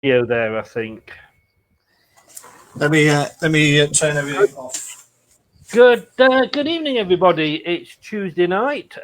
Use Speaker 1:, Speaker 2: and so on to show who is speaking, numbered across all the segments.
Speaker 1: there, I think.
Speaker 2: Let me turn everything off.
Speaker 1: Good evening, everybody. It's Tuesday night.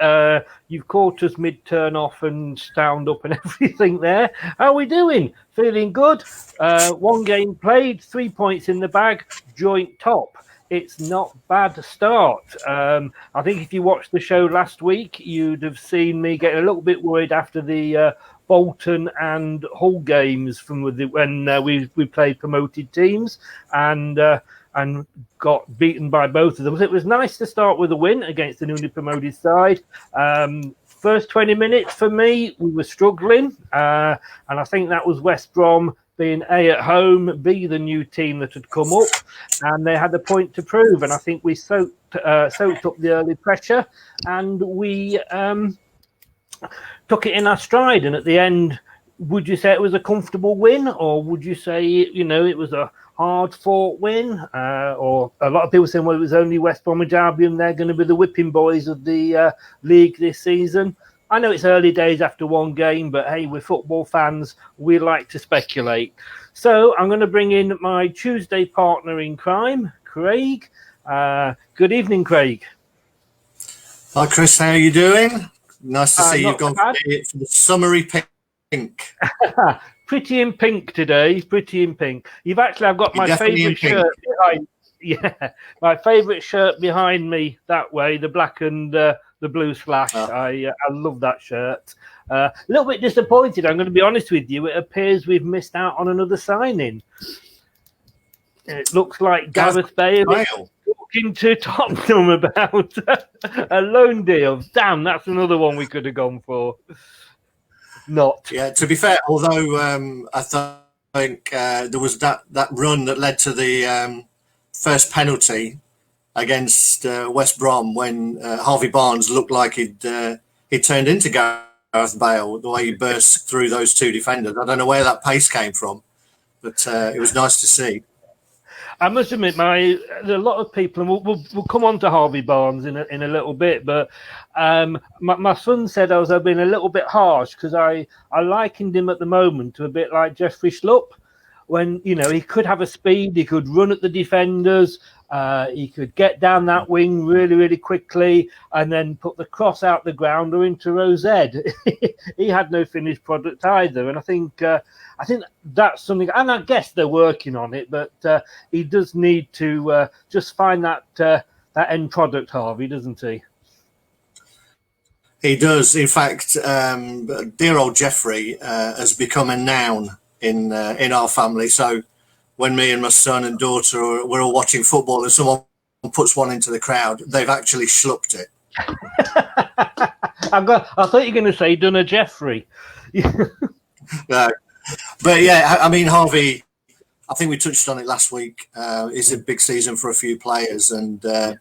Speaker 1: You've caught us mid-turn off and stand up and everything there. How are we doing? Feeling good? One game played, 3 points in the bag, joint top. It's not bad start. I think if you watched the show last week, you'd have seen me getting a little bit worried after the Bolton and Hull games from when we played promoted teams and got beaten by both of them. So it was nice to start with a win against the newly promoted side. First 20 minutes for me, we were struggling, and I think that was West Brom being A, at home, B, the new team that had come up, and they had a point to prove. And I think we soaked up the early pressure, and we took it in our stride. And at the end, would you say it was a comfortable win, or would you say, it was a hard-fought win? Or a lot of people saying, well, it was only West Bromwich Albion, they're going to be the whipping boys of the league this season. I know it's early days after one game, but hey, we're football fans. We like to speculate. So I'm going to bring in my Tuesday partner in crime, Craig. Good evening, Craig.
Speaker 2: Hi, Chris. How are you doing? Nice to see you've gone for the summery pink.
Speaker 1: Pretty in pink today. Pretty in pink. I've got my favourite shirt behind. Yeah, my favourite shirt behind me that way, the black and the blue slash. I love that shirt. A little bit disappointed, I'm going to be honest with you. It appears we've missed out on another signing. It looks like Gareth Bale talking to Tottenham about a loan deal. Damn, that's another one we could have gone for. Not.
Speaker 2: Yeah, to be fair, although I think there was that run that led to the first penalty against West Brom when Harvey Barnes looked like he'd turned into Gareth Bale, the way he burst through those two defenders. I don't know where that pace came from, but it was nice to see.
Speaker 1: I must admit, there are a lot of people, and we'll come on to Harvey Barnes in a little bit, but my son said I was being a little bit harsh because I likened him at the moment to a bit like Jeffrey Schlupp, when, he could have a speed, he could run at the defenders, he could get down that wing really, really quickly and then put the cross out the ground or into Rosette. He had no finished product either, and I think that's something, and I guess they're working on it, but he does need to just find that end product, Harvey, doesn't he?
Speaker 2: He does. In fact, dear old Jeffrey has become a noun in our family. So when me and my son and daughter we're all watching football and someone puts one into the crowd, they've actually schlupped it.
Speaker 1: I thought you were going to say done a Jeffrey.
Speaker 2: No. But yeah, I mean, Harvey, I think we touched on it last week. It's a big season for a few players, and the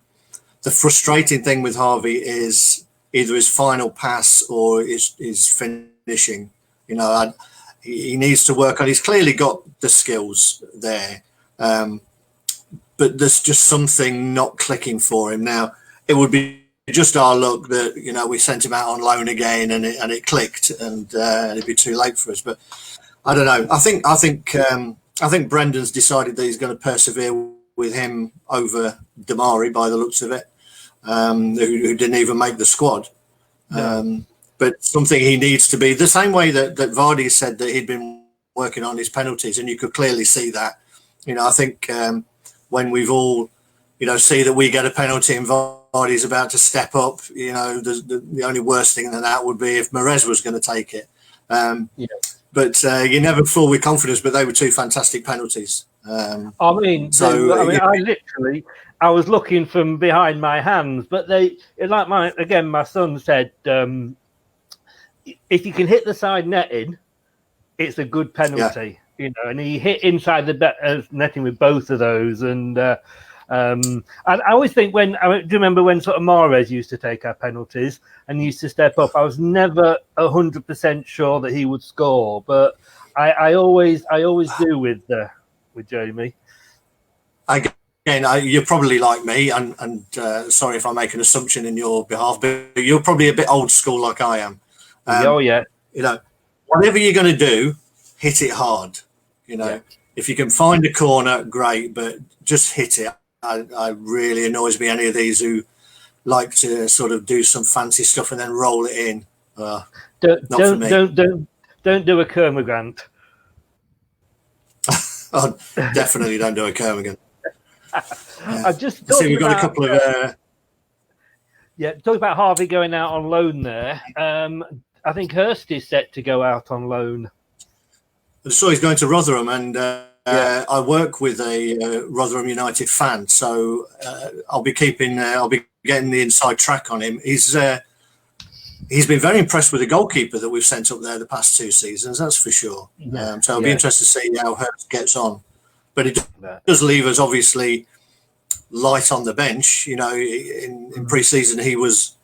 Speaker 2: frustrating thing with Harvey is either his final pass or his finishing. He needs to work on. He's clearly got the skills there, but there's just something not clicking for him now. It would be just our luck that we sent him out on loan again and it clicked, and it'd be too late for us. But I don't know. I think Brendan's decided that he's going to persevere with him over Damari by the looks of it, who didn't even make the squad. No. But something he needs to be the same way that Vardy said that he'd been working on his penalties, and you could clearly see that. I think when we've all, see that we get a penalty and Vardy's about to step up, the only worst thing than that would be if Mahrez was going to take it. But you never fall with confidence. But they were two fantastic penalties.
Speaker 1: I was looking from behind my hands, but my son said, if you can hit the side netting, it's a good penalty. And he hit inside the netting with both of those. And I always think do you remember when sort of Mahrez used to take our penalties and he used to step up? I was never 100% sure that he would score, but I always do with Jamie.
Speaker 2: Again, you're probably like me, and sorry if I make an assumption in your behalf, but you're probably a bit old school like I am.
Speaker 1: Yeah.
Speaker 2: Whatever you're going to do, hit it hard. You know, if you can find a corner, great, but just hit it. I really annoys me, any of these who like to sort of do some fancy stuff and then roll it in.
Speaker 1: Don't do a Kermagant.
Speaker 2: Oh, definitely don't do a Kermagant.
Speaker 1: I just
Speaker 2: see we've got a couple of
Speaker 1: talk about Harvey going out on loan there. I think Hurst is set to go out on loan.
Speaker 2: I saw he's going to Rotherham, and I work with a Rotherham United fan, so I'll be getting the inside track on him. He's been very impressed with the goalkeeper that we've sent up there the past 2 seasons, that's for sure. So I'll be interested to see how Hurst gets on. But it does leave us obviously light on the bench. You know, in pre-season he was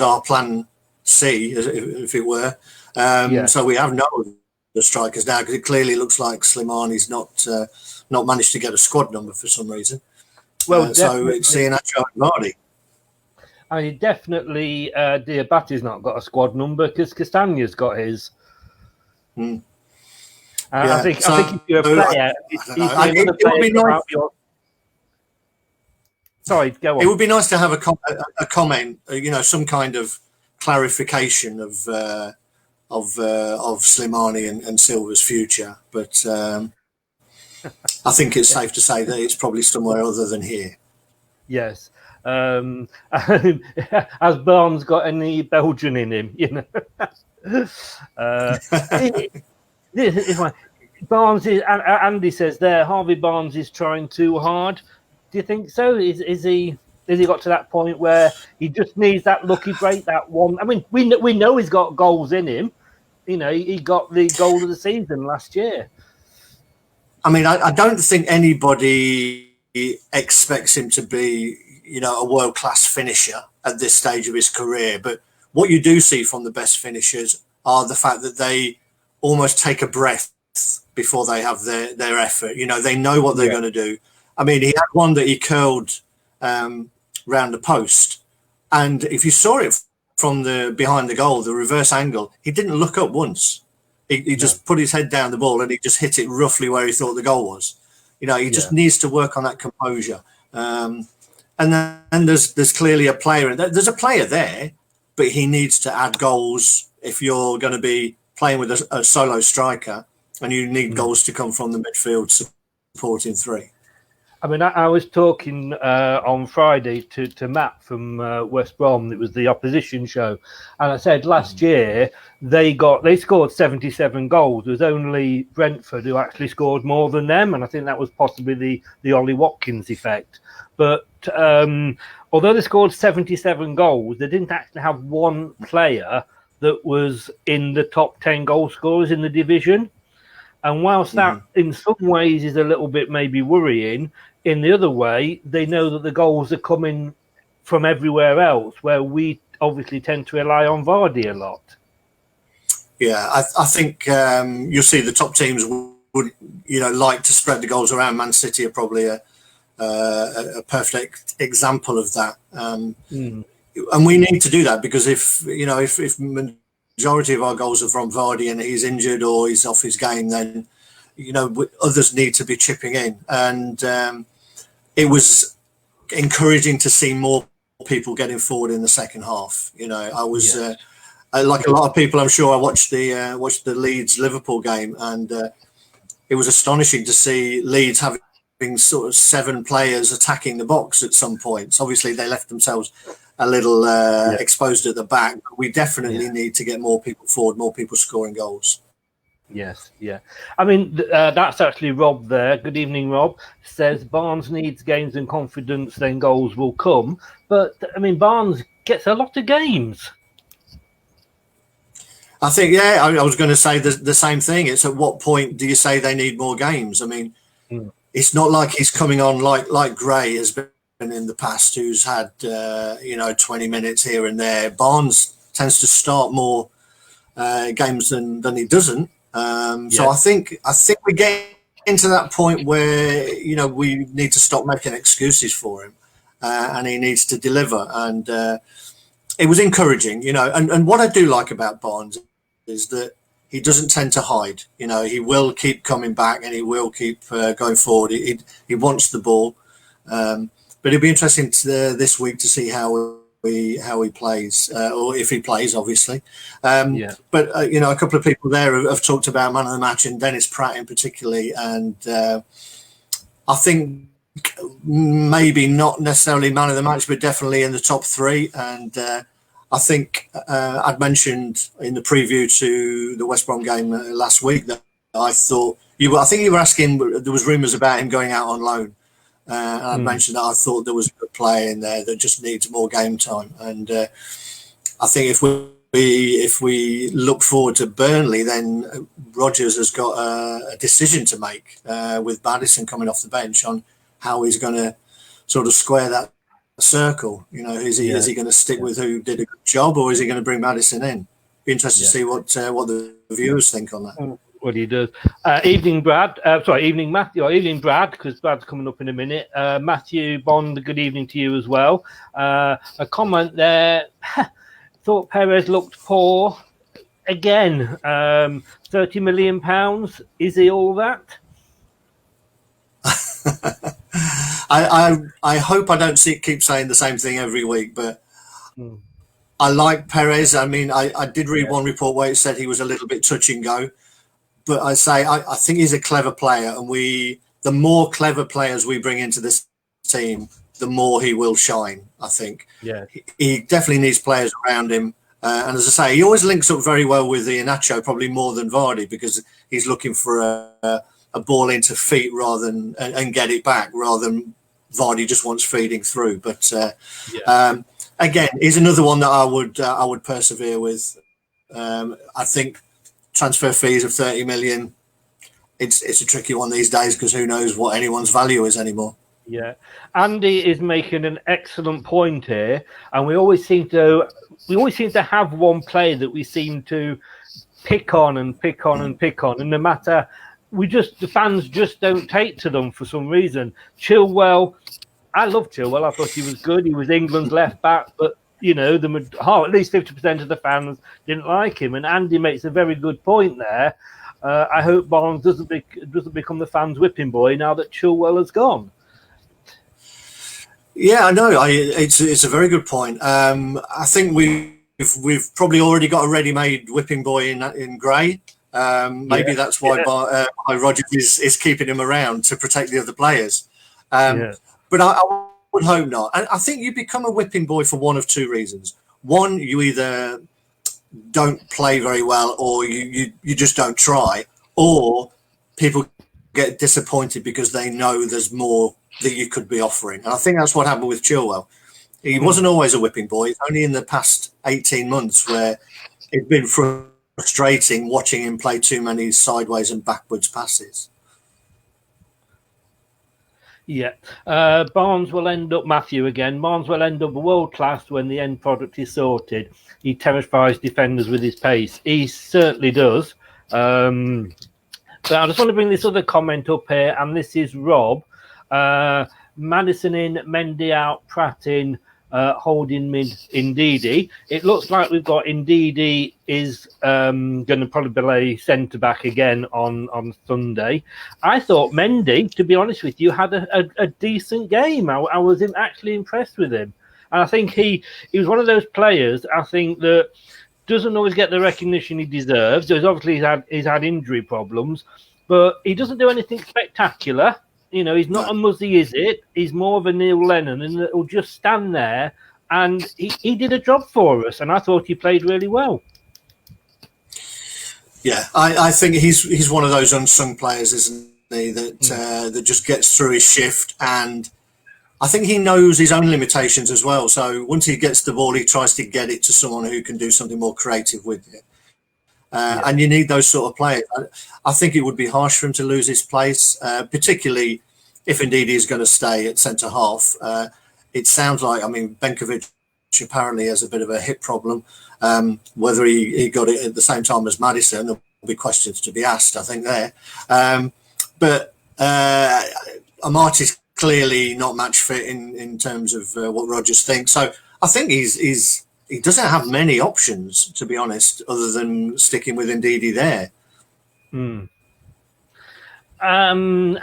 Speaker 2: our plan C, if it were. So we have no the strikers now, because it clearly looks like Slimani's not managed to get a squad number for some reason. Well, so it's Iheanacho and Vardy.
Speaker 1: I mean, definitely Diabati's not got a squad number because Castagna's got his. I think if you're a player, sorry, go on.
Speaker 2: It would be nice to have a comment, you know, some kind of clarification of Slimani and Silva's future, but I think it's safe to say that it's probably somewhere other than here.
Speaker 1: Yes. Has Barnes got any Belgian in him? You know, Barnes is. Andy says there, Harvey Barnes is trying too hard. Do you think so? Is he? Has he got to that point where he just needs that lucky break, that one? I mean, we know he's got goals in him. You know, he got the goal of the season last year.
Speaker 2: I mean, I don't think anybody expects him to be, you know, a world-class finisher at this stage of his career. But what you do see from the best finishers are the fact that they almost take a breath before they have their effort. You know, they know what they're going to do. I mean, he had one that he curled round the post, and if you saw it from the behind the goal, the reverse angle, he didn't look up once. He just put his head down the ball and he just hit it roughly where he thought the goal was. You know, he just needs to work on that composure. And then there's clearly a player. There's a player there, but he needs to add goals if you're going to be playing with a solo striker, and you need goals to come from the midfield supporting three.
Speaker 1: I mean, I was talking on Friday to Matt from West Brom. It was the opposition show, and I said last year they scored 77 goals. There was only Brentford who actually scored more than them, and I think that was possibly the Ollie Watkins effect. But although they scored 77 goals, they didn't actually have one player that was in the top 10 goal scorers in the division. And whilst that in some ways is a little bit maybe worrying, in the other way, they know that the goals are coming from everywhere else, where we obviously tend to rely on Vardy a lot.
Speaker 2: Yeah, I think you'll see the top teams would, you know, like to spread the goals around. Man City are probably a perfect example of that. And we need to do that, because if majority of our goals are from Vardy and he's injured or he's off his game, then, you know, others need to be chipping in. And it was encouraging to see more people getting forward in the second half. You know, I was like a lot of people, I'm sure, I watched the Leeds Liverpool game, and it was astonishing to see Leeds having sort of 7 players attacking the box at some points. Obviously, they left themselves a little exposed at the back. But we definitely need to get more people forward, more people scoring goals.
Speaker 1: Yes, yeah. I mean, that's actually Rob there. Good evening, Rob. Says Barnes needs games and confidence, then goals will come. But, I mean, Barnes gets a lot of games.
Speaker 2: I think, I was going to say the same thing. It's at what point do you say they need more games? I mean, it's not like he's coming on like Gray has been in the past, who's had 20 minutes here and there. Barnes tends to start more games than he doesn't. So I think we get into that point where, you know, we need to stop making excuses for him, and he needs to deliver. And it was encouraging, you know. And what I do like about Barnes is that he doesn't tend to hide. You know, he will keep coming back and he will keep going forward. He wants the ball, but it'll be interesting this week to see how he plays, or if he plays, obviously. But you know, a couple of people there have talked about man of the match, and Dennis Pratt in particularly, and I think maybe not necessarily man of the match, but definitely in the top three. And I think I'd mentioned in the preview to the West Brom game last week that I think you were asking, there was rumours about him going out on loan. And I mentioned that I thought there was a good player in there that just needs more game time. And I think if we look forward to Burnley, then Rodgers has got a decision to make with Maddison coming off the bench on how he's going to sort of square that circle. You know, is he going to stick with who did a good job, or is he going to bring Maddison in? Be interested to see what the viewers think on that.
Speaker 1: What he does. Evening, Brad. Evening, Matthew. Or evening, Brad, because Brad's coming up in a minute. Matthew Bond, good evening to you as well. A comment there. Thought Perez looked poor again. £30 million. Is he all that?
Speaker 2: I hope I don't keep saying the same thing every week, but I like Perez. I mean, I did read one report where it said he was a little bit touch and go, but I think he's a clever player, and the more clever players we bring into this team, the more he will shine. I think. Yeah, he definitely needs players around him. And as I say, he always links up very well with Iheanacho, probably more than Vardy, because he's looking for a ball into feet rather than and get it back, rather than Vardy just wants feeding through. But again, he's another one that I would persevere with. I think transfer fees of 30 million. It's a tricky one these days, because who knows what anyone's value is anymore.
Speaker 1: Yeah, Andy is making an excellent point here, and we always seem to have one player that we seem to pick on, and no matter, the fans just don't take to them for some reason. Chilwell, I love Chilwell. I thought he was good. He was England's left back, but you know, at least 50% of the fans didn't like him. And Andy makes a very good point there. I hope Barnes doesn't become the fans' whipping boy now that Chilwell has gone. Yeah,
Speaker 2: I know. It's a very good point. I think we've probably already got a ready-made whipping boy in Gray. Maybe that's why Rodgers is keeping him around to protect the other players. But I would hope not. I think you become a whipping boy for one of two reasons. One, you either don't play very well, or you just don't try, or people get disappointed because they know there's more that you could be offering. And I think that's what happened with Chilwell. He wasn't always a whipping boy. It's only in the past 18 months where it's been frustrating watching him play too many sideways and backwards passes.
Speaker 1: Yeah. Barnes will end up, Matthew again, Barnes will end up world class when the end product is sorted. He terrifies defenders with his pace. He certainly does. But I just want to bring this other comment up here, and this is Rob. Maddison in, Mendy out, Pratt in, holding mid Ndidi. It looks like we've got Ndidi is going to probably play centre back again on Sunday. I thought Mendy, to be honest with you, had a decent game. I was actually impressed with him, and I think he was one of those players, I think, that doesn't always get the recognition he deserves. There's obviously he's had injury problems, but he doesn't do anything spectacular. You know, he's not a Muzzy, is it? He's more of a Neil Lennon, and he'll just stand there. And he did a job for us, and I thought he played really well.
Speaker 2: Yeah, I think he's one of those unsung players, isn't he? That just gets through his shift, and I think he knows his own limitations as well. So once he gets the ball, he tries to get it to someone who can do something more creative with it. And you need those sort of players. I think it would be harsh for him to lose his place, particularly if indeed he's going to stay at centre half. It sounds like, Benkovic apparently has a bit of a hip problem. Whether he got it at the same time as Maddison, there'll be questions to be asked, I think, there. But Amartey's clearly not match fit in terms of what Rodgers thinks. So I think he's he doesn't have many options, to be honest, other than sticking with Ndidi there.
Speaker 1: I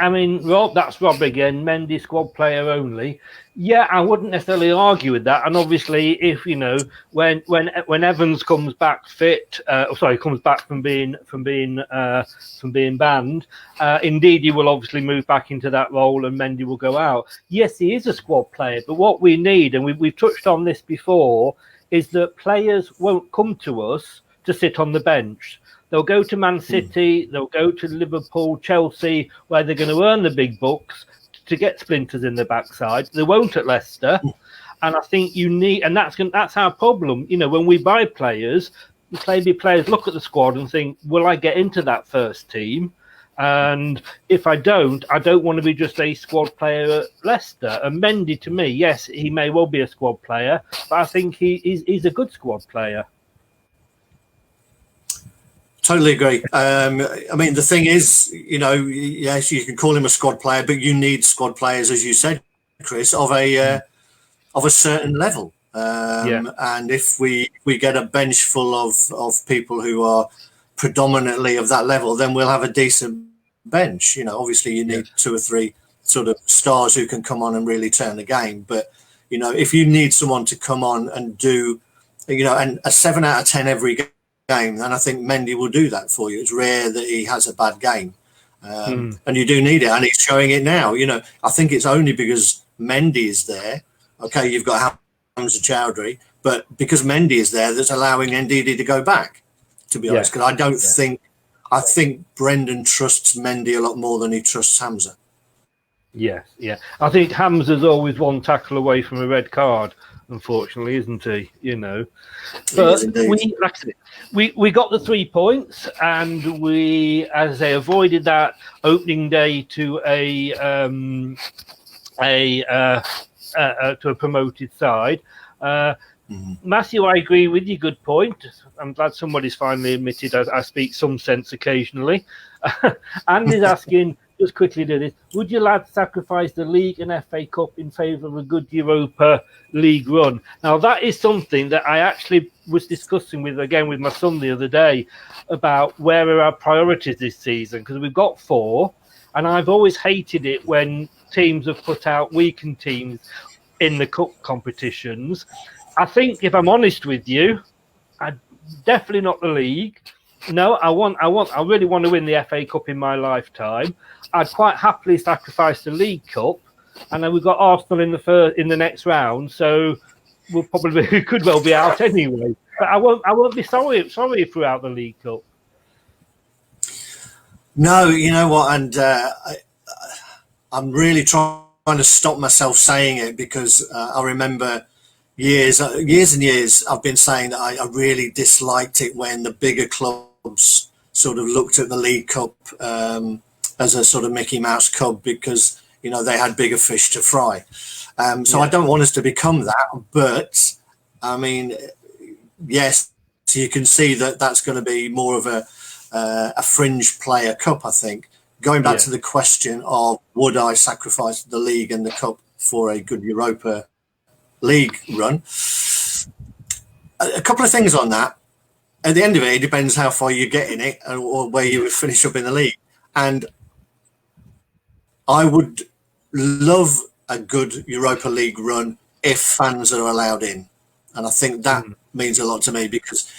Speaker 1: mean, Rob, that's Rob again. Mendy squad player only. Yeah, I wouldn't necessarily argue with that. And obviously, if when Evans comes back fit, comes back from being banned, indeed, he will obviously move back into that role, and Mendy will go out. Yes, he is a squad player, but what we need, and we've touched on this before, is that players won't come to us to sit on the bench. They'll go to Man City, they'll go to Liverpool, Chelsea, where they're going to earn the big bucks to get splinters in the backside. They won't at Leicester. And I think you need, and that's our problem. When we buy players, maybe players look at the squad and think, will I get into that first team? And if I don't want to be just a squad player at Leicester. And Mendy, to me, yes, he may well be a squad player, but I think he's a good squad player.
Speaker 2: Totally agree. I mean, the thing is, yes, you can call him a squad player, but you need squad players, as you said, Chris, of a certain level. And if we get a bench full of people who are predominantly of that level, then we'll have a decent bench. Obviously, you need 2 or 3 sort of stars who can come on and really turn the game. But if you need someone to come on and do, and a 7 out of 10 every game, and I think Mendy will do that for you. It's rare that he has a bad game, and you do need it, and he's showing it now. I think it's only because Mendy is there. Okay, you've got Hamza Chowdhury, but because Mendy is there, that's allowing Ndidi to go back. To be honest, because I think Brendan trusts Mendy a lot more than he trusts Hamza.
Speaker 1: Yes, yeah. I think Hamza's always one tackle away from a red card, unfortunately, isn't he? But we got the 3 points, and we, as they avoided that opening day to a promoted side. Matthew, I agree with you. Good point. I'm glad somebody's finally admitted I speak some sense occasionally. Andy's asking, just quickly do this, would you lads sacrifice the league and FA Cup in favour of a good Europa League run? Now, that is something that I actually was discussing with my son the other day about where are our priorities this season, because we've got 4, and I've always hated it when teams have put out weakened teams in the cup competitions. I think, if I'm honest with you, definitely not the league. No, I really want to win the FA Cup in my lifetime. I'd quite happily sacrifice the League Cup, and then we've got Arsenal in the next round, so we could well be out anyway. But I won't be sorry if we're out the League Cup.
Speaker 2: No, you know what, and I'm really trying to stop myself saying it, because I remember years and years I've been saying that I really disliked it when the bigger clubs sort of looked at the League Cup as a sort of Mickey Mouse Cup, because they had bigger fish to fry. So I don't want us to become that, but I mean, yes, you can see that that's going to be more of a fringe player cup, I think. Going back to the question of would I sacrifice the league and the cup for a good Europa League run, a couple of things on that. At the end of it, it depends how far you get in it or where you would finish up in the league. And I would love a good Europa League run if fans are allowed in. And I think that means a lot to me, because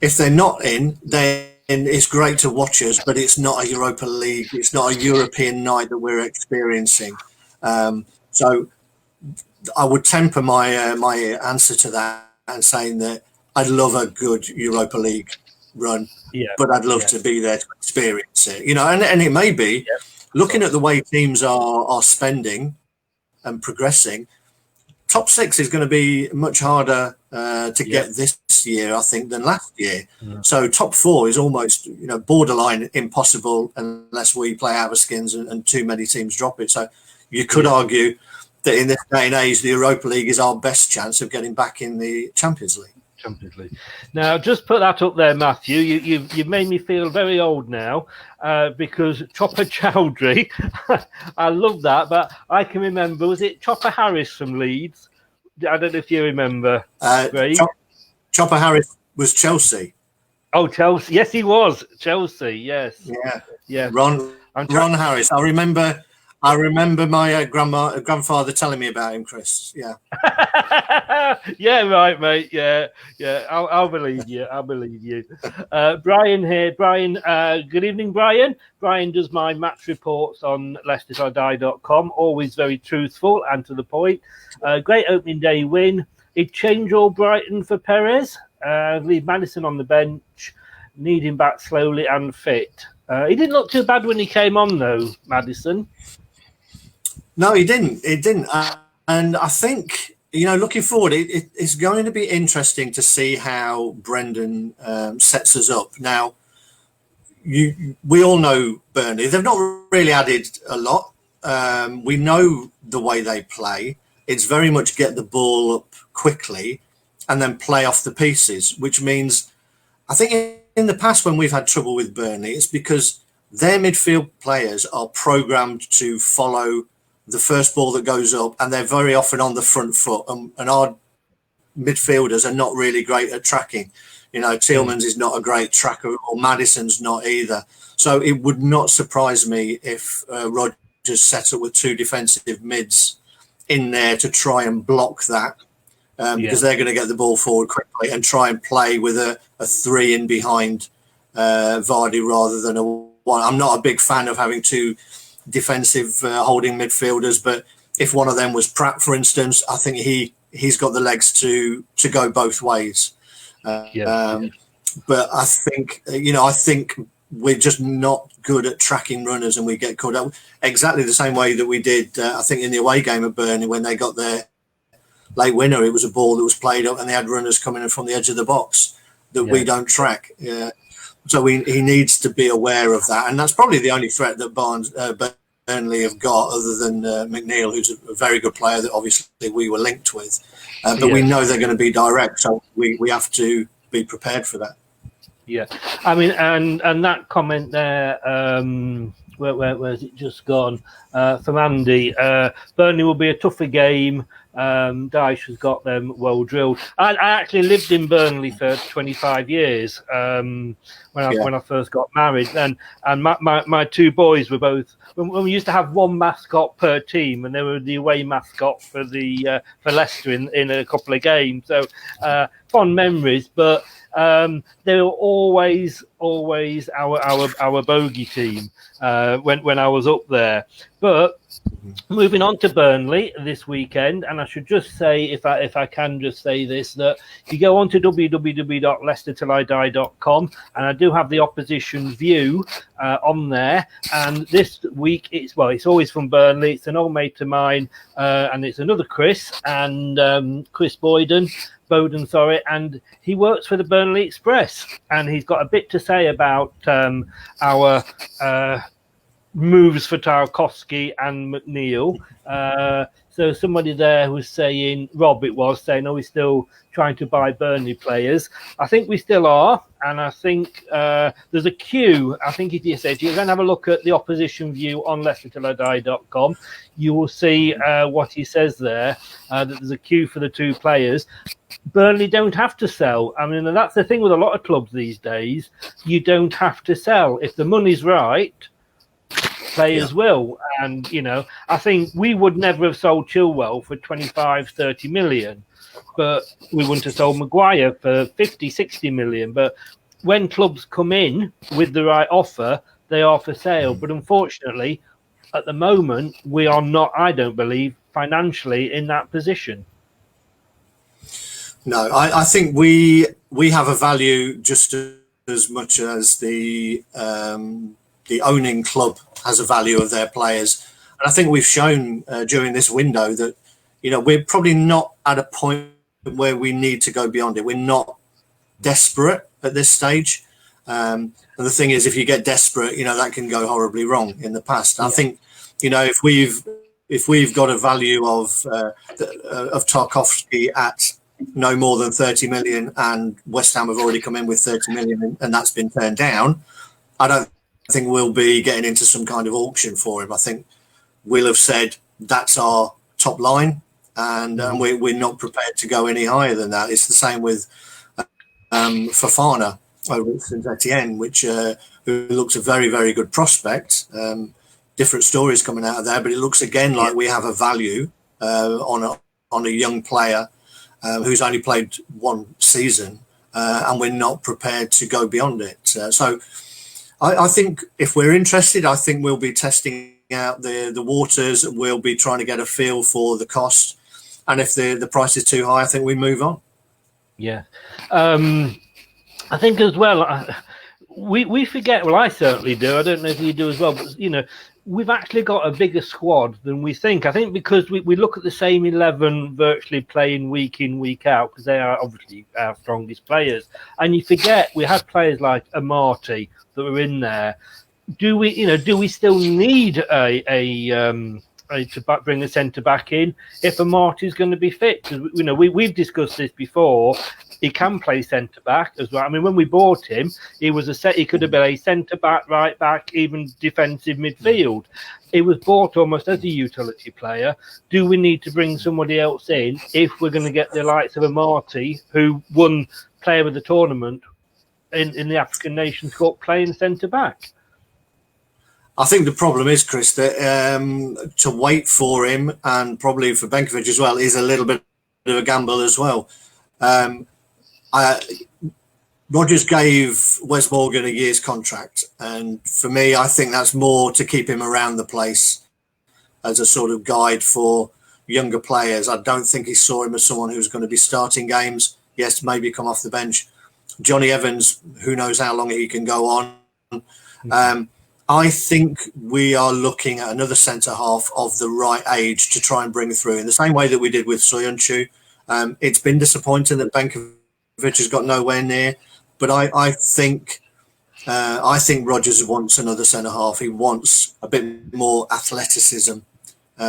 Speaker 2: if they're not in, then it's great to watch us, but it's not a Europa League. It's not a European night that we're experiencing. So I would temper my my answer to that and saying that I'd love a good Europa League run, but I'd love to be there to experience it. And it may be looking at the way teams are spending and progressing. Top 6 is going to be much harder to get this year, I think, than last year. So top 4 is almost borderline impossible unless we play out of skins and too many teams drop it. So you could argue that in this day and age, the Europa League is our best chance of getting back in the Champions League.
Speaker 1: Now, just put that up there, Matthew. You've made me feel very old now, because Chopper Chowdhury, I love that, but I can remember, was it Chopper Harris from Leeds? I don't know if you remember. Craig.
Speaker 2: Chopper Harris was Chelsea.
Speaker 1: Oh, Chelsea. Yes, he was Chelsea. Yes.
Speaker 2: Yeah. Ron Harris. I remember my grandfather telling me about him, Chris. Yeah.
Speaker 1: Yeah, right, mate. Yeah. I'll believe you. Brian here. Brian, good evening, Brian. Brian does my match reports on LeicesterTillIDie.com. Always very truthful and to the point. Great opening day win. He'd change all Brighton for Perez. Leave Maddison on the bench. Need him back slowly and fit. He didn't look too bad when he came on, though, Maddison.
Speaker 2: No, he didn't. And I think, looking forward, it's going to be interesting to see how Brendan sets us up. Now, we all know Burnley. They've not really added a lot. We know the way they play. It's very much get the ball up quickly and then play off the pieces, which means I think in the past when we've had trouble with Burnley, it's because their midfield players are programmed to follow the first ball that goes up, and they're very often on the front foot, and our midfielders are not really great at tracking. Tielemans is not a great tracker, or Maddison's not either. So it would not surprise me if Rodgers set up with two defensive mids in there to try and block that, because they're going to get the ball forward quickly and try and play with a three in behind Vardy rather than a one. I'm not a big fan of having two defensive holding midfielders, but if one of them was Pratt, for instance, I think he's got the legs to go both ways. But I think we're just not good at tracking runners, and we get caught up exactly the same way that we did I think in the away game at Burnley when they got their late winner. It was a ball that was played up and they had runners coming in from the edge of the box that we don't track. So he needs to be aware of that, and that's probably the only threat that Burnley have got, other than McNeil, who's a very good player that obviously we were linked with. But we know they're going to be direct, so we have to be prepared for that.
Speaker 1: Yeah, I mean, and that comment there, where's it just gone? From Andy, Burnley will be a tougher game. Dyche has got them well drilled. I actually lived in Burnley for 25 years when I first got married, and my two boys were both. When we used to have one mascot per team, and they were the away mascot for Leicester in a couple of games. So fond memories, but they were always our bogey team when I was up there. But moving on to Burnley this weekend, and I should just say, if I can just say this, that you go on to www.leicestertillidie.com, and I do have the opposition view on there. And this week, it's always from Burnley. It's an old mate of mine, and it's another Chris, and Chris Bowden, and he works for the Burnley Express, and he's got a bit to say about our moves for Tarkowski and McNeil. So somebody there was saying, Rob was saying, we're still trying to buy Burnley players. I think we still are, and I think there's a queue. I think if you said you're going to have a look at the opposition view on LeicesterTillIDie.com, you will see what he says there, that there's a queue for the two players. Burnley don't have to sell. I mean, that's the thing with a lot of clubs these days. You don't have to sell. If the money's right, players will. And, I think we would never have sold Chilwell for 25-30 million, but we wouldn't have sold Maguire for 50-60 million. But when clubs come in with the right offer, they are for sale. But unfortunately, at the moment, we are not, I don't believe, financially in that position.
Speaker 2: No, I think we have a value just as much as the owning club has a value of their players. And I think we've shown during this window that, we're probably not at a point where we need to go beyond it. We're not desperate at this stage. And the thing is, if you get desperate, that can go horribly wrong in the past. I think, if we've got a value of Tarkowski at no more than 30 million, and West Ham have already come in with 30 million, and that's been turned down, I don't think we'll be getting into some kind of auction for him. I think we'll have said that's our top line, and we're not prepared to go any higher than that. It's the same with Fofana over at Saint Etienne, who looks a very, very good prospect. Different stories coming out of there, but it looks again like we have a value on a young player who's only played one season, and we're not prepared to go beyond it. So I think if we're interested, I think we'll be testing out the waters. We'll be trying to get a feel for the cost, and if the price is too high, I think we move on.
Speaker 1: Yeah, I think as well. We forget. Well, I certainly do. I don't know if you do as well. But we've actually got a bigger squad than we think. I think because we look at the same 11 virtually playing week in, week out, because they are obviously our strongest players. And you forget we had players like Amati that were in there. Do we still need to bring a centre back in if Amati's going to be fit? Because we've discussed this before. He can play centre back as well. I mean, when we bought him, he could have been a centre back, right back, even defensive midfield. He was bought almost as a utility player. Do we need to bring somebody else in if we're going to get the likes of Amati, who won player of the tournament in the African Nations Cup, playing centre back?
Speaker 2: I think the problem is, Chris, that to wait for him, and probably for Benkovic as well, is a little bit of a gamble as well. Rodgers gave Wes Morgan a year's contract, and for me, I think that's more to keep him around the place as a sort of guide for younger players. I don't think he saw him as someone who's going to be starting games. Yes, maybe come off the bench. Johnny Evans, who knows how long he can go on. I think we are looking at another centre-half of the right age to try and bring through in the same way that we did with Soyuncu. It's been disappointing that Benkovic has got nowhere near, but I think Rodgers wants another centre-half. He wants a bit more athleticism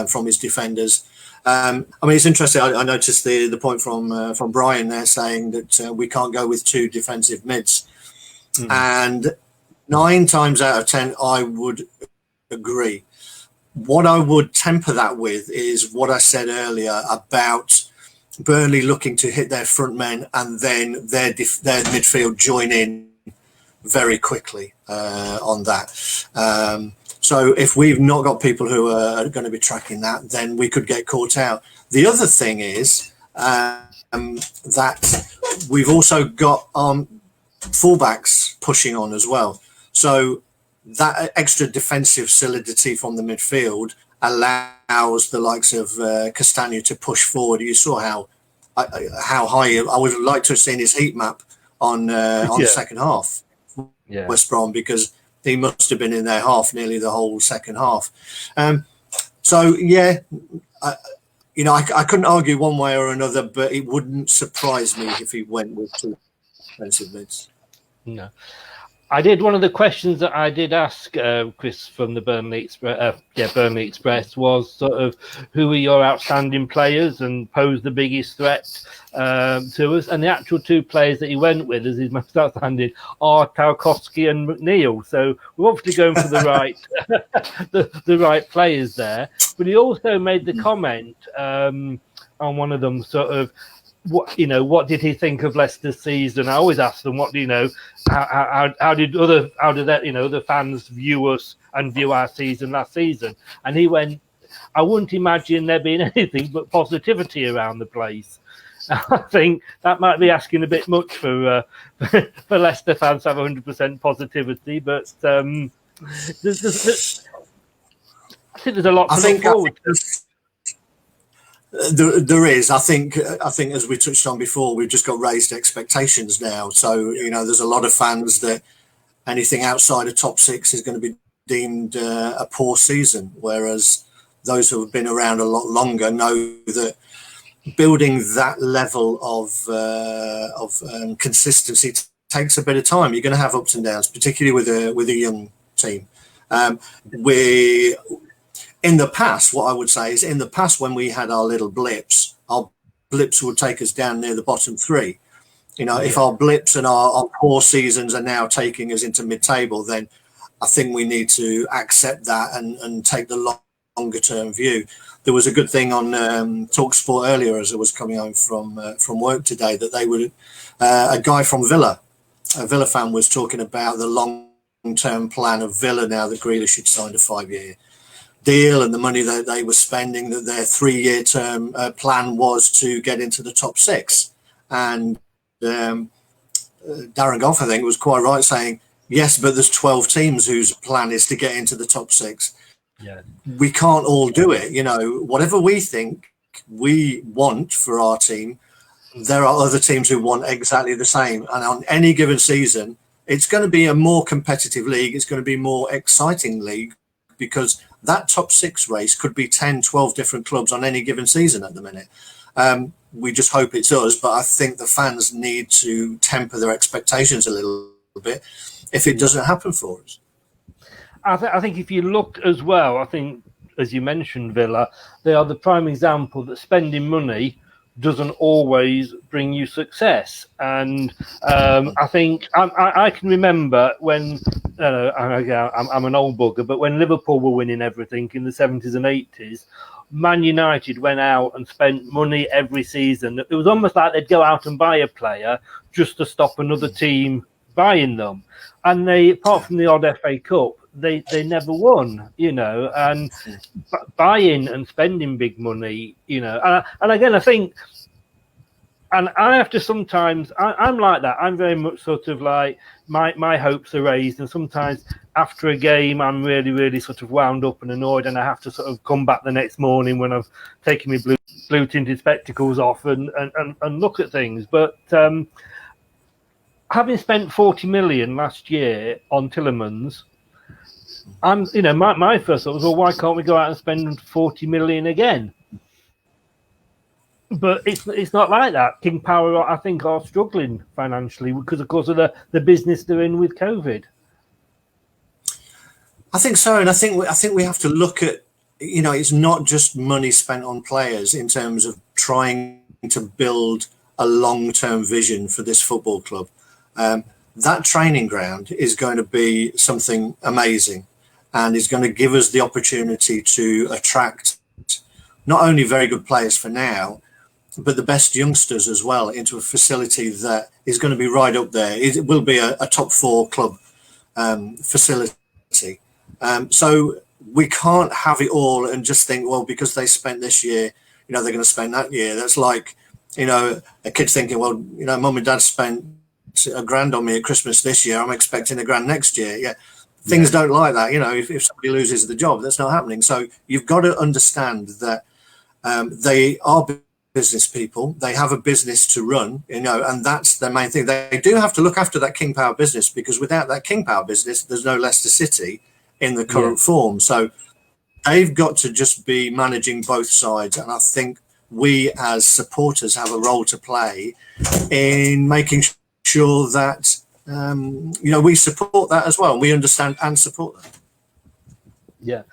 Speaker 2: from his defenders. I mean, it's interesting. I noticed the point from Brian there saying that we can't go with two defensive mids, and 9 times out of 10, I would agree. What I would temper that with is what I said earlier about Burnley looking to hit their front men and then their midfield join in very quickly on that. So if we've not got people who are going to be tracking that, then we could get caught out. The other thing is that we've also got fullbacks pushing on as well. So that extra defensive solidity from the midfield allows the likes of Castagna to push forward. You saw how high. I would like to have seen his heat map on the second half. West Brom, because he must have been in their half nearly the whole second half. I couldn't argue one way or another, but it wouldn't surprise me if he went with two defensive mids.
Speaker 1: No. I did one of the questions that I did ask Chris from the Burnley Express was sort of who are your outstanding players and pose the biggest threat to us. And the actual two players that he went with as his most outstanding are Tarkowski and McNeil. So we're obviously going for the right the right players there. But he also made the comment on one of them sort of, what did he think of Leicester's season? I always ask them, how did the fans view us and view our season last season? And he went, I wouldn't imagine there being anything but positivity around the place. I think that might be asking a bit much for Leicester fans to have 100% positivity, but I think there's a lot to look forward to.
Speaker 2: There is. I think as we touched on before, we've just got raised expectations now. So there's a lot of fans that anything outside of top 6 is going to be deemed a poor season, whereas those who have been around a lot longer know that building that level of consistency takes a bit of time. You're going to have ups and downs, particularly with a young team. In the past, what I would say is in the past, when we had our little blips, our blips would take us down near the bottom 3. If our blips and our poor seasons are now taking us into mid-table, then I think we need to accept that and take the longer term view. There was a good thing on TalkSport earlier as I was coming home from work today that they would a guy from Villa, a Villa fan, was talking about the long-term plan of Villa now that Grealish had signed a 5-year deal and the money that they were spending, that their 3-year term plan was to get into the top 6. And Darren Goff, I think, was quite right saying, yes, but there's 12 teams whose plan is to get into the top 6.
Speaker 1: Yeah,
Speaker 2: we can't all do it. Whatever we think we want for our team, there are other teams who want exactly the same. And on any given season, it's going to be a more competitive league. It's going to be a more exciting league because that top 6 race could be 10, 12 different clubs on any given season at the minute. We just hope it's us, but I think the fans need to temper their expectations a little bit if it doesn't happen for us.
Speaker 1: I think if you look as well, I think, as you mentioned, Villa, they are the prime example that spending money doesn't always bring you success. And I think I can remember when, I'm an old bugger, but when Liverpool were winning everything in the 70s and 80s, Man United went out and spent money every season. It was almost like they'd go out and buy a player just to stop another team buying them. And they, apart from the odd FA Cup, they never won, and buying and spending big money, and again, I think, and I have to sometimes, I'm like that. I'm very much sort of like, my hopes are raised, and sometimes after a game, I'm really, really sort of wound up and annoyed, and I have to sort of come back the next morning when I've taken my blue tinted spectacles off and look at things. But having spent 40 million last year on Tielemans, my first thought was, well, why can't we go out and spend 40 million again? But it's not like that. King Power, I think, are struggling financially because, of course, of the business they're in with COVID.
Speaker 2: I think so, and I think we have to look at, it's not just money spent on players in terms of trying to build a long-term vision for this football club. That training ground is going to be something amazing, and is going to give us the opportunity to attract not only very good players for now, but the best youngsters as well into a facility that is going to be right up there. It will be a top 4 club facility. So we can't have it all and just think, well, because they spent this year, they're going to spend that year. That's like, a kid thinking, well, mum and dad spent $1,000 on me at Christmas this year, I'm expecting $1,000 next year. Yeah. Things don't like that. If somebody loses the job, that's not happening. So you've got to understand that they are business people. They have a business to run, and that's the main thing. They do have to look after that King Power business, because without that King Power business, there's no Leicester City in the current form. So they've got to just be managing both sides. And I think we as supporters have a role to play in making sure that we support that as well. We understand and support that.
Speaker 1: Yeah,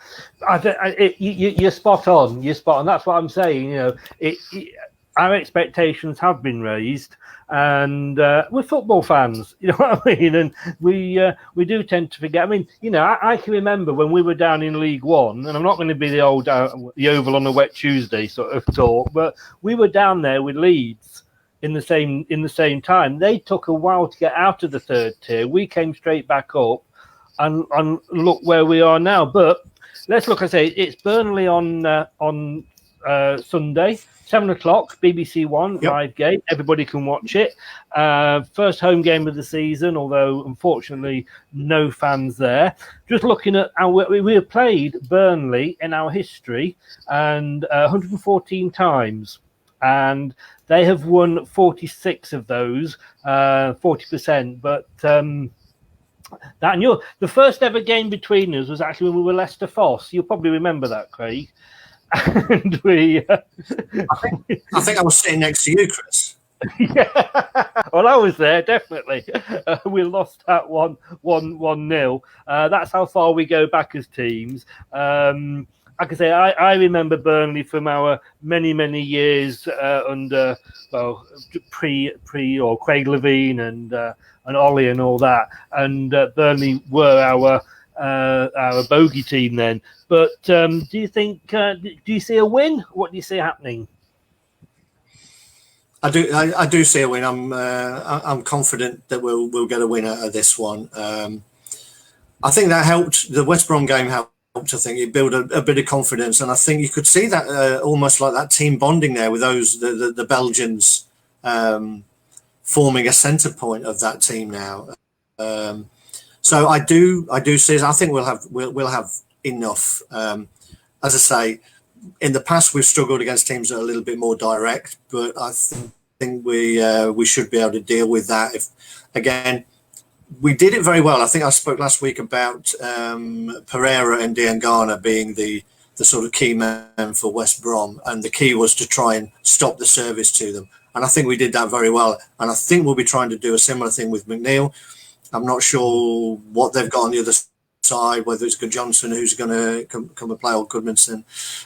Speaker 1: you're spot on. You're spot on. That's what I'm saying. Our expectations have been raised, and we're football fans. You know what I mean? And we do tend to forget. I mean, I can remember when we were down in League One, and I'm not going to be the old the Oval on a wet Tuesday sort of talk, but we were down there with Leeds in the same time. They took a while to get out of the 3rd tier. We came straight back up. And look where we are now. But let's look. I say it's Burnley on Sunday, 7:00, BBC One, live game. Everybody can watch it. First home game of the season, although unfortunately no fans there. Just looking at we have played Burnley in our history, and 114 times, and they have won 46 of those, 40%. But that, and the first ever game between us was actually when we were Leicester Foss. You'll probably remember that, Craig. And we,
Speaker 2: I think I was sitting next to you, Chris.
Speaker 1: Yeah. Well, I was there, definitely. We lost that 1-0. That's how far we go back as teams. I can say I remember Burnley from our many years under pre or Craig Levine and Ollie and all that, and Burnley were our our bogey team then. But do you think? Do you see a win? What do you see happening?
Speaker 2: I do see a win. I'm confident that we'll get a win out of this one. I think that helped. The West Brom game helped. I think it built a bit of confidence, and I think you could see that almost like that team bonding there with the Belgians forming a centre point of that team now. So I do see. I think we'll have enough. As I say, in the past we've struggled against teams that are a little bit more direct, but I think we should be able to deal with that. If again, we did it very well. I think I spoke last week about Pereira and Diangana being the sort of key man for West Brom, and the key was to try and stop the service to them. And I think we did that very well. And I think we'll be trying to do a similar thing with McNeil. I'm not sure what they've got on the other side, whether it's Johnson who's going to come and play, or Goodmanson.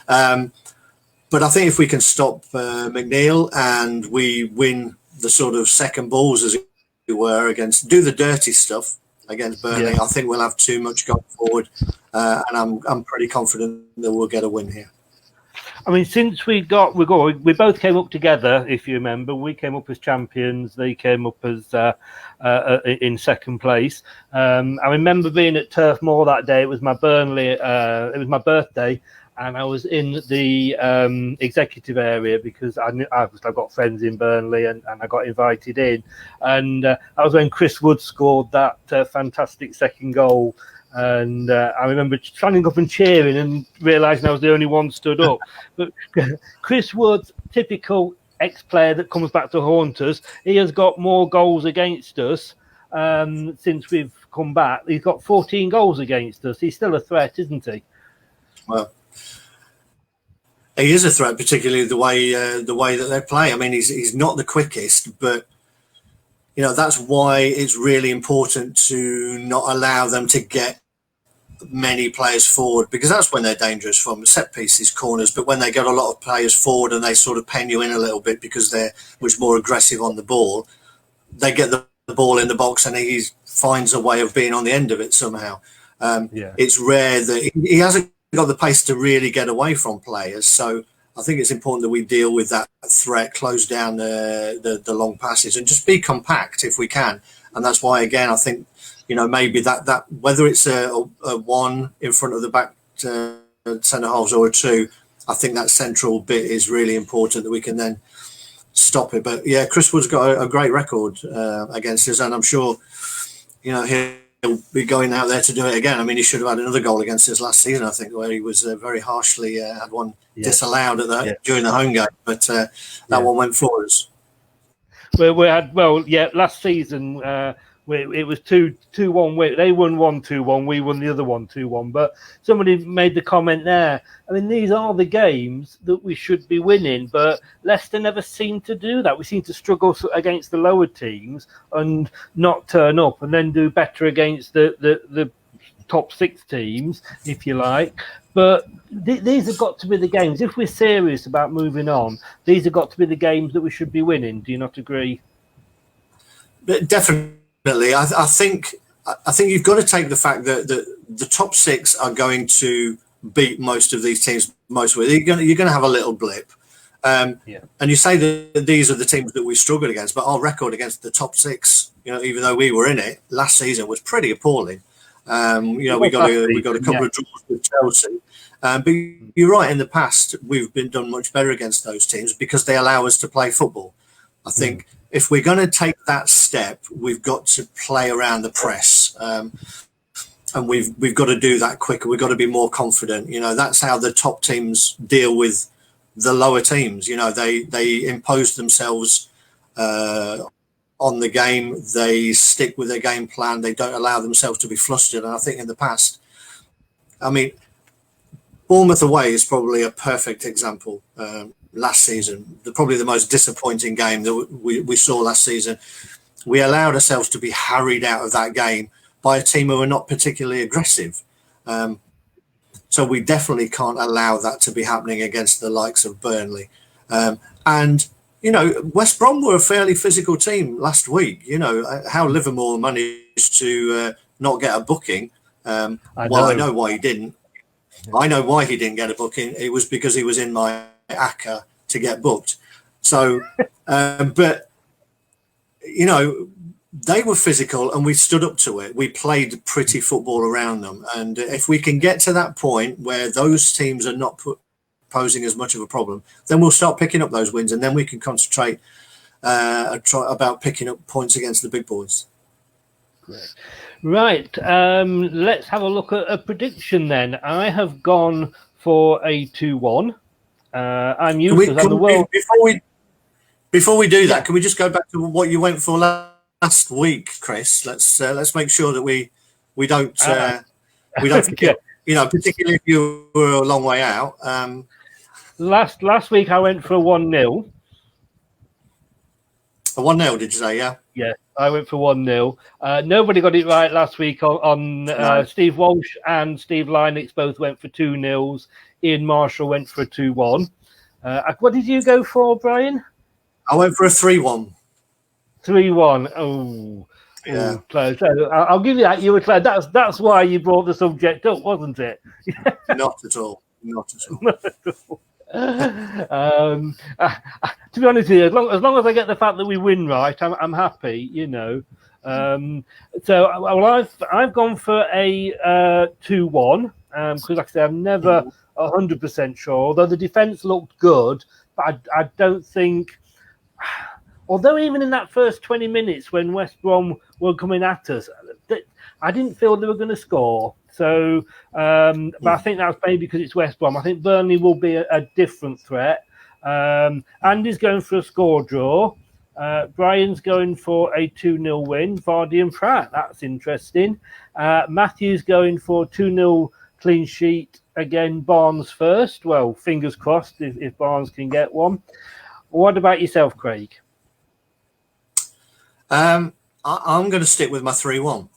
Speaker 2: But I think if we can stop McNeil and we win the sort of second balls, as it were, do the dirty stuff against Burnley, I think we'll have too much going forward. And I'm pretty confident that we'll get a win here.
Speaker 1: I mean, since we both came up together. If you remember, we came up as champions. They came up as in second place. I remember being at Turf Moor that day. It was my Burnley. It was my birthday, and I was in the executive area because I've got friends in Burnley, and I got invited in. And that was when Chris Wood scored that fantastic second goal. And I remember standing up and cheering and realising I was the only one stood up. But Chris Wood, typical ex-player that comes back to haunt us, he has got more goals against us since we've come back. He's got 14 goals against us. He's still a threat, isn't he?
Speaker 2: Well, he is a threat, particularly the way that they play. I mean, he's not the quickest, but that's why it's really important to not allow them to get many players forward, because that's when they're dangerous from set pieces, corners. But when they get a lot of players forward and they sort of pen you in a little bit because they're much more aggressive on the ball, they get the ball in the box and he finds a way of being on the end of it somehow. It's rare that he hasn't got the pace to really get away from players. So I think it's important that we deal with that threat, close down the long passes, and just be compact if we can. And that's why, again, I think maybe that whether it's a one in front of the back centre halves or a two, I think that central bit is really important that we can then stop it. But yeah, Chris Wood's got a great record against us, and I'm sure he'll be going out there to do it again. I mean, he should have had another goal against us last season, I think, where he was very harshly had one disallowed during the home game, but that one went for us.
Speaker 1: Last season it was 2-1. They won 1-2-1. We won the other 1-2-1. But somebody made the comment there. I mean, these are the games that we should be winning, but Leicester never seem to do that. We seem to struggle against the lower teams and not turn up, and then do better against the top six teams, if you like. But these have got to be the games. If we're serious about moving on, these have got to be the games that we should be winning. Do you not agree?
Speaker 2: Definitely. I think you've got to take the fact that the top six are going to beat most of these teams. You're going to have a little blip. And you say that these are the teams that we struggled against, but our record against the top six, even though we were in it last season, was pretty appalling. We got a couple of draws with Chelsea. But you're right, in the past, we've been done much better against those teams because they allow us to play football. I think if we're going to take that step, we've got to play around the press. And we've got to do that quicker. We've got to be more confident. That's how the top teams deal with the lower teams. They impose themselves on the game. They stick with their game plan. They don't allow themselves to be flustered. And I think in the past, Bournemouth away is probably a perfect example. Last season, probably the most disappointing game that we saw last season. We allowed ourselves to be harried out of that game by a team who are not particularly aggressive. So we definitely can't allow that to be happening against the likes of Burnley. And West Brom were a fairly physical team last week. How Livermore managed to not get a booking I know why he didn't. I know why he didn't get a booking. It was because he was in my ACCA to get booked. So, but, you know, they were physical and we stood up to it. We played pretty football around them. And if we can get to that point where those teams are not posing as much of a problem, then we'll start picking up those wins and then we can concentrate about picking up points against the big boys.
Speaker 1: Great. Right, let's have a look at a prediction then. I have gone for a 2-1. I'm used to the world.
Speaker 2: Before we do that, can we just go back to what you went for last week, Chris? Let's make sure that we don't forget. You know, particularly if you were a long way out.
Speaker 1: Last week I went for a 1-0.
Speaker 2: A 1-0, did you say? Yeah.
Speaker 1: Yeah, I went for 1-0. Nobody got it right last week on
Speaker 2: No.
Speaker 1: Steve Walsh and Steve Lynix both went for 2-0. Ian Marshall went for a 2-1. What did you go for, Brian?
Speaker 2: I went for a 3-1.
Speaker 1: 3-1. Oh,
Speaker 2: yeah.
Speaker 1: Close. So I'll give you that. You were close. That's why you brought the subject up, wasn't it?
Speaker 2: Not at all. Not at all.
Speaker 1: Not at all. To be honest with you, as long as I get the fact that we win right, I'm happy. You know. So I've gone for a 2-1 because, like I said, I'm never 100% sure. Although the defence looked good, but I don't think. Although even in that first 20 minutes when West Brom were coming at us, I didn't feel they were going to score. So, but I think that's maybe because it's West Brom. I think Burnley will be a different threat. Andy's going for a score draw. Brian's going for a 2-0 win. Vardy and Pratt. That's interesting. Matthew's going for a 2-0 clean sheet. Again, Barnes first. Well, fingers crossed if Barnes can get one. What about yourself, Craig?
Speaker 2: I'm going to stick with my 3-1.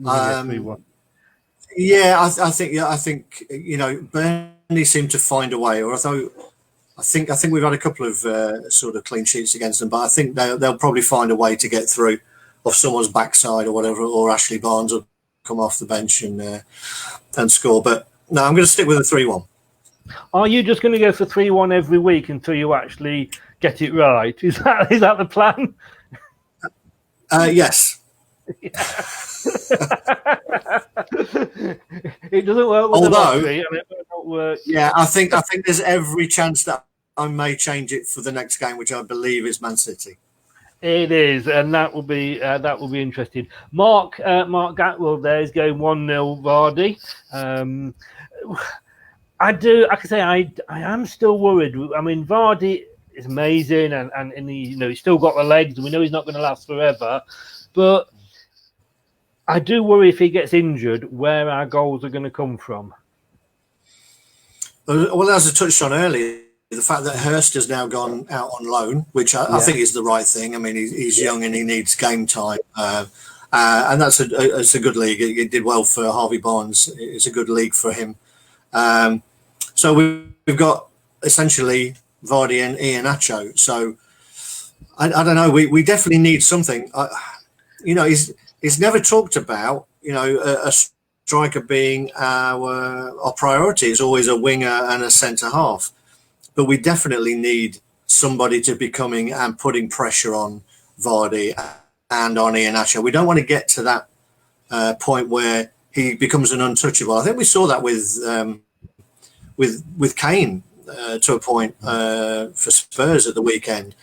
Speaker 1: 3-1.
Speaker 2: Yeah, I think you know, Burnley seem to find a way. Or although I think we've had a couple of sort of clean sheets against them, but I think they'll probably find a way to get through off someone's backside or whatever, or Ashley Barnes will come off the bench and score. But no, I'm going to stick with a 3-1.
Speaker 1: Are you just going to go for 3-1 every week until you actually get it right? Is that the plan?
Speaker 2: Yes.
Speaker 1: It doesn't work with the lottery, and it won't work.
Speaker 2: Yeah, I think there's every chance that I may change it for the next game, which I believe is Man City.
Speaker 1: It is, and that will be interesting. Mark Gatwell there is going 1-0 Vardy. I am still worried. I mean, Vardy is amazing, and he, he's still got the legs, and we know he's not going to last forever. But I do worry if he gets injured, where our goals are going to come from.
Speaker 2: Well, as I touched on earlier, the fact that Hurst has now gone out on loan, which I think is the right thing. I mean, he's young and he needs game time, and it's a good league. It did well for Harvey Barnes. It's a good league for him. So we've got essentially Vardy and Iheanacho. So I don't know. We definitely need something. He's never talked about a striker being our priority. It's always a winger and a centre half. But we definitely need somebody to be coming and putting pressure on Vardy and on Iheanacho. We don't want to get to that point where he becomes an untouchable. I think we saw that with Kane to a point for Spurs at the weekend.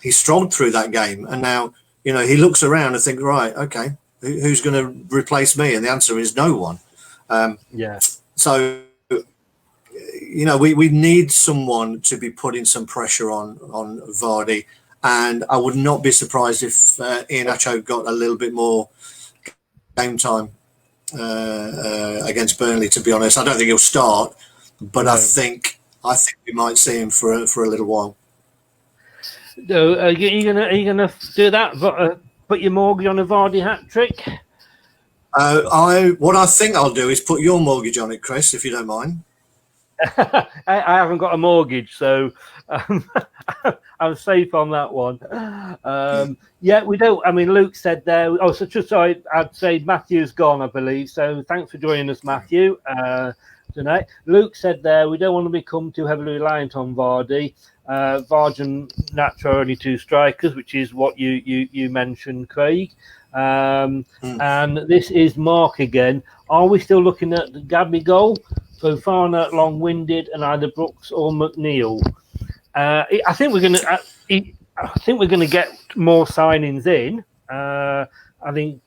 Speaker 2: He strolled through that game, and now he looks around and thinks, right, okay, who's going to replace me? And the answer is no one. So. We need someone to be putting some pressure on Vardy, and I would not be surprised if Iheanacho got a little bit more game time against Burnley. To be honest, I don't think he'll start, but no. I think we might see him for a little while.
Speaker 1: So, are you gonna do that? Put your mortgage on a Vardy hat trick?
Speaker 2: What I think I'll do is put your mortgage on it, Chris, if you don't mind.
Speaker 1: I haven't got a mortgage, so um, I'm safe on that one. Yeah, we don't. I mean, Luke said there. Oh, so just so I'd say Matthew's gone, I believe. So thanks for joining us, Matthew. Tonight, Luke said there we don't want to become too heavily reliant on Vardy. Vardy and Nacho are only two strikers, which is what you mentioned, Craig. And this is Mark again. Are we still looking at the Gabby goal? So far, not long-winded, and either Brooks or McNeil. I think we're going to. I think we're going to get more signings in. I think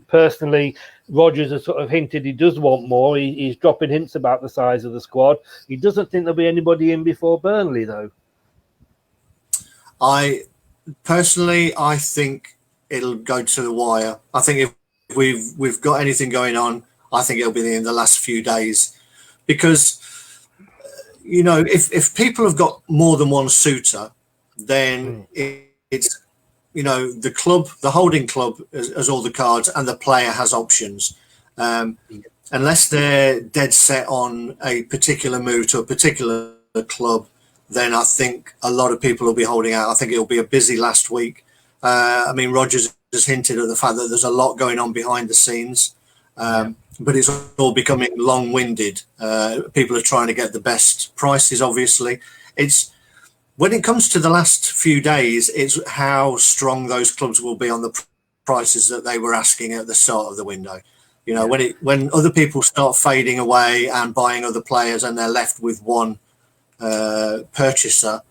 Speaker 1: personally, Rodgers has sort of hinted he does want more. He's dropping hints about the size of the squad. He doesn't think there'll be anybody in before Burnley, though.
Speaker 2: I think it'll go to the wire. I think if we've got anything going on, I think it'll be in the last few days, because if people have got more than one suitor, then it's the club, the holding club has all the cards, and the player has options. Unless they're dead set on a particular move to a particular club, then I think a lot of people will be holding out. I think it'll be a busy last week. I mean, Rodgers has hinted at the fact that there's a lot going on behind the scenes, but it's all becoming long-winded. People are trying to get the best prices, obviously. When it comes to the last few days, it's how strong those clubs will be on the prices that they were asking at the start of the window. When other people start fading away and buying other players and they're left with one purchaser,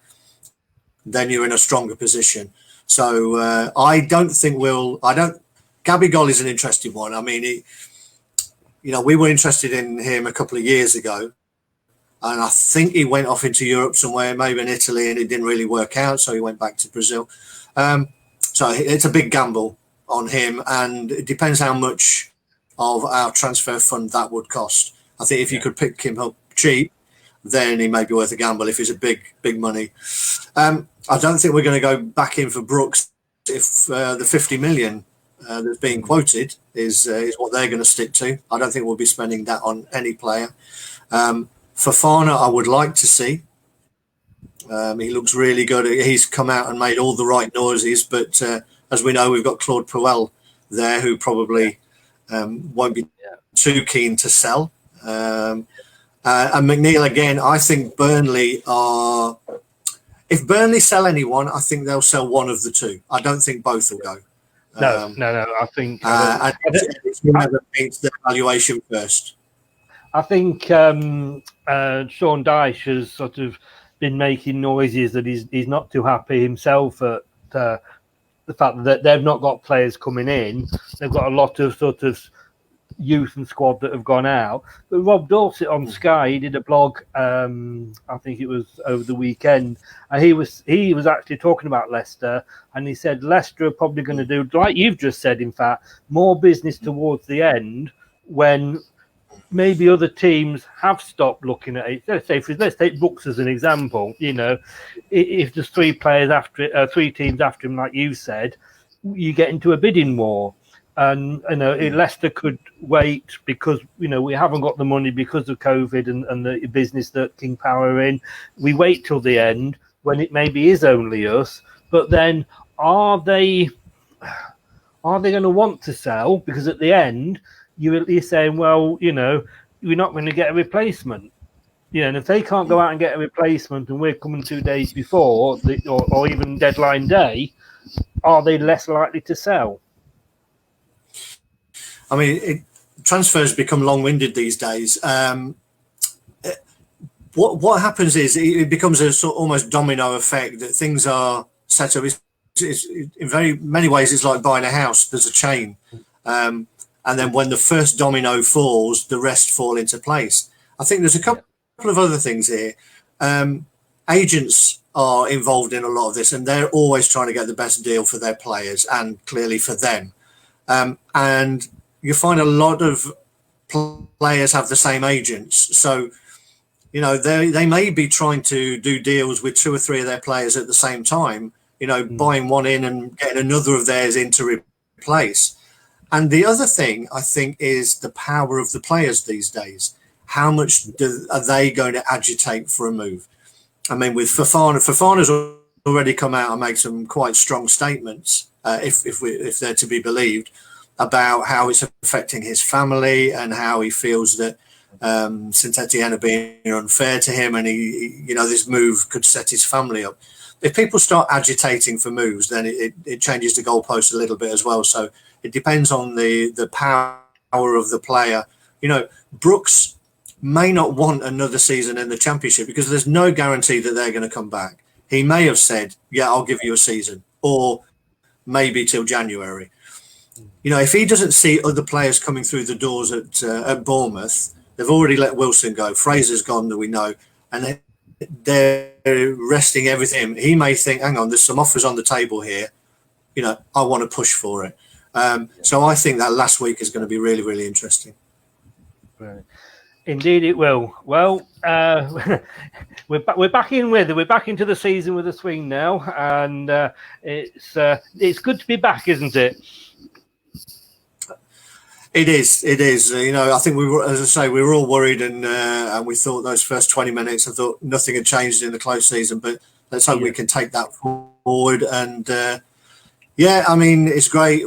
Speaker 2: then you're in a stronger position. So I don't think Gabigol is an interesting one. I mean, we were interested in him a couple of years ago, and I think he went off into Europe somewhere, maybe in Italy, and it didn't really work out, so he went back to Brazil. So it's a big gamble on him, and it depends how much of our transfer fund that would cost. I think if you could pick him up cheap, then he may be worth a gamble if he's a big money. I don't think we're going to go back in for Brooks if the 50 million that's being quoted is what they're going to stick to. I don't think we'll be spending that on any player. Fofana, I would like to see. He looks really good. He's come out and made all the right noises, but as we know, we've got Claude Puel there, who probably won't be too keen to sell. And McNeil, again, I think Burnley are... If Burnley sell anyone, I think they'll sell one of the two. I don't think both will go.
Speaker 1: No. I think...
Speaker 2: it's whoever meets their valuation first.
Speaker 1: I think Sean Dyche has sort of been making noises that he's not too happy himself at the fact that they've not got players coming in. They've got a lot of sort of youth and squad that have gone out. But Rob Dorset on Sky, he did a blog, I think it was over the weekend, and he was actually talking about Leicester, and he said Leicester are probably going to do, like you've just said, in fact, more business towards the end when maybe other teams have stopped looking at it. Let's take Brooks as an example. If there's three teams after him, like you said, you get into a bidding war. And Leicester could wait because we haven't got the money because of COVID and the business that King Power are in. We wait till the end when it maybe is only us. But then, are they going to want to sell? Because at the end, you're saying, well, we're not going to get a replacement. And if they can't go out and get a replacement, and we're coming 2 days before, or even deadline day, are they less likely to sell?
Speaker 2: I mean, transfers become long-winded these days. What happens is it becomes a sort of almost domino effect that things are set up. It's in very many ways, it's like buying a house. There's a chain, and then when the first domino falls, the rest fall into place. I think there's a couple of other things here. Agents are involved in a lot of this, and they're always trying to get the best deal for their players and clearly for them. And you find a lot of players have the same agents. So, they may be trying to do deals with two or three of their players at the same time, buying one in and getting another of theirs in to replace. And the other thing, I think, is the power of the players these days. how much are they going to agitate for a move? I mean, with Fofana's already come out and made some quite strong statements, if they're to be believed, about how it's affecting his family and how he feels that Saint Etienne are being unfair to him, and he this move could set his family up. If people start agitating for moves, then it changes the goalpost a little bit as well. So it depends on the power of the player. Brooks may not want another season in the Championship because there's no guarantee that they're going to come back. He may have said, yeah, I'll give you a season, or maybe till January. If he doesn't see other players coming through the doors at Bournemouth, they've already let Wilson go. Fraser's gone, that we know, and they're resting everything. He may think, hang on, there's some offers on the table here. I want to push for it. So I think that last week is going to be really, really interesting.
Speaker 1: Right. Indeed, it will. Well, we're back in with it. We're back into the season with a swing now, and it's good to be back, isn't it?
Speaker 2: It is. I think we were, as I say, we were all worried, and we thought those first 20 minutes, I thought nothing had changed in the close season. But let's hope we can take that forward. And I mean, it's great.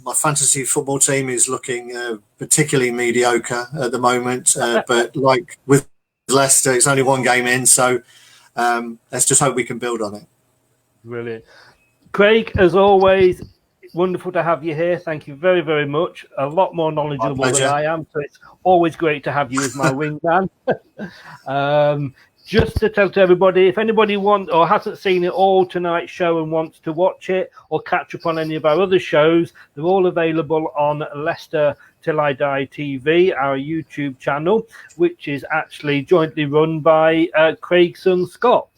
Speaker 2: My fantasy football team is looking particularly mediocre at the moment. But like with Leicester, it's only one game in, so let's just hope we can build on it.
Speaker 1: Brilliant, Craig. As always, wonderful to have you here. Thank you very, very much. A lot more knowledgeable than I am, so it's always great to have you as my wingman. Just to tell to everybody, if anybody wants or hasn't seen it all tonight's show and wants to watch it or catch up on any of our other shows, they're all available on Leicester Till I Die TV, our YouTube channel, which is actually jointly run by Craig's son Scott,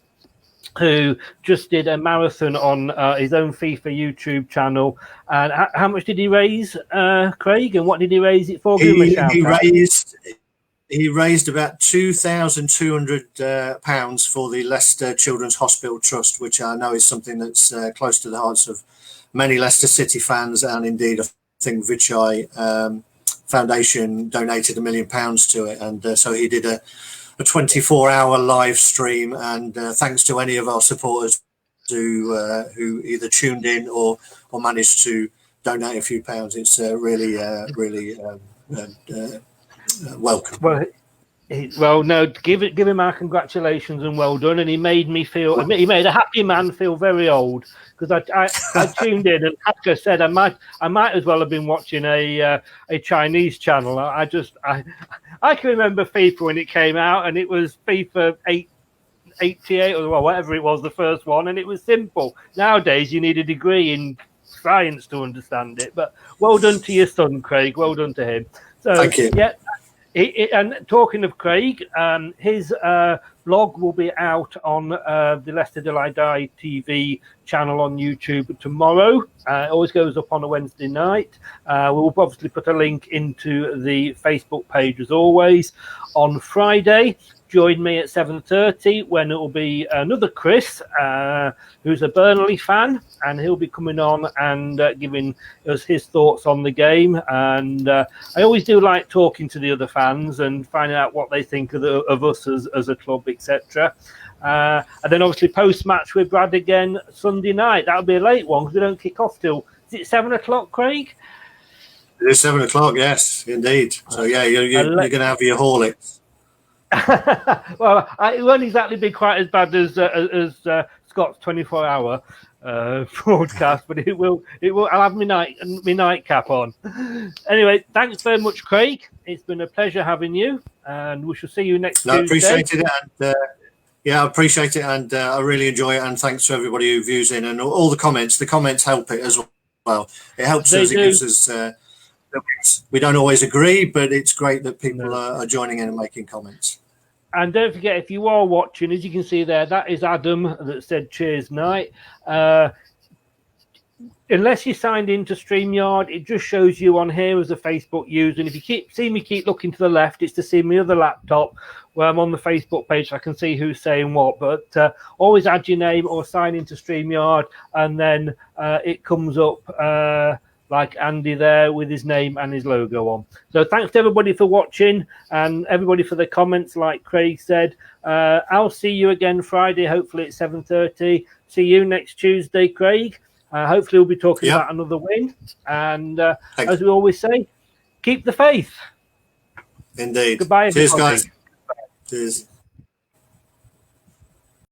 Speaker 1: who just did a marathon on his own FIFA YouTube channel. And how much did he raise, Craig? And what did he raise it for?
Speaker 2: He raised about £2,200 for the Leicester Children's Hospital Trust, which I know is something that's close to the hearts of many Leicester City fans, and indeed I think Vichai Foundation donated £1 million to it, and so he did a 24-hour live stream, and thanks to any of our supporters who either tuned in or managed to donate a few pounds. It's really welcome.
Speaker 1: Well, no, give him our congratulations and well done. And he made me feel, he made a happy man feel very old, because I tuned in, and like I said, I might as well have been watching a Chinese channel. I can remember FIFA when it came out, and it was FIFA 88 or whatever it was, the first one, and it was simple. Nowadays, you need a degree in science to understand it. But well done to your son, Craig. Well done to him. So,
Speaker 2: thank you.
Speaker 1: Yeah. And talking of Craig, his vlog will be out on the Leicester Till I Die TV channel on YouTube tomorrow. It always goes up on a Wednesday night. We'll obviously put a link into the Facebook page as always. On Friday, join me at 7:30 when it will be another Chris, who's a Burnley fan, and he'll be coming on and giving us his thoughts on the game. And I always do like talking to the other fans and finding out what they think of us as a club, etc. And then obviously post-match with Brad again Sunday night. That'll be a late one because we don't kick off till, is it 7 o'clock, Craig?
Speaker 2: It is 7 o'clock, yes, indeed. So yeah, you're going to have your Horlicks.
Speaker 1: Well, it won't exactly be quite as bad as Scott's 24-hour broadcast, but it will. I'll have my nightcap on. Anyway, thanks very much, Craig. It's been a pleasure having you, and we shall see you next Tuesday.
Speaker 2: I appreciate it, and I appreciate it, and I really enjoy it. And thanks to everybody who views in and all the comments. The comments help it as well. It helps us. It gives us. We don't always agree, but it's great that people are joining in and making comments.
Speaker 1: And don't forget, if you are watching, as you can see there, that is Adam that said cheers night. Unless you signed into StreamYard, it just shows you on here as a Facebook user. And if you see me keep looking to the left, it's to see my other laptop where I'm on the Facebook page so I can see who's saying what. But always add your name or sign into StreamYard, and then it comes up like Andy there with his name and his logo on. So thanks to everybody for watching and everybody for the comments, like Craig said. I'll see you again Friday, hopefully at 7:30. See you next Tuesday, Craig. Hopefully we'll be talking about another win. And as we always say, keep the faith.
Speaker 2: Indeed.
Speaker 1: Goodbye, everybody.
Speaker 2: Cheers, guys. Cheers.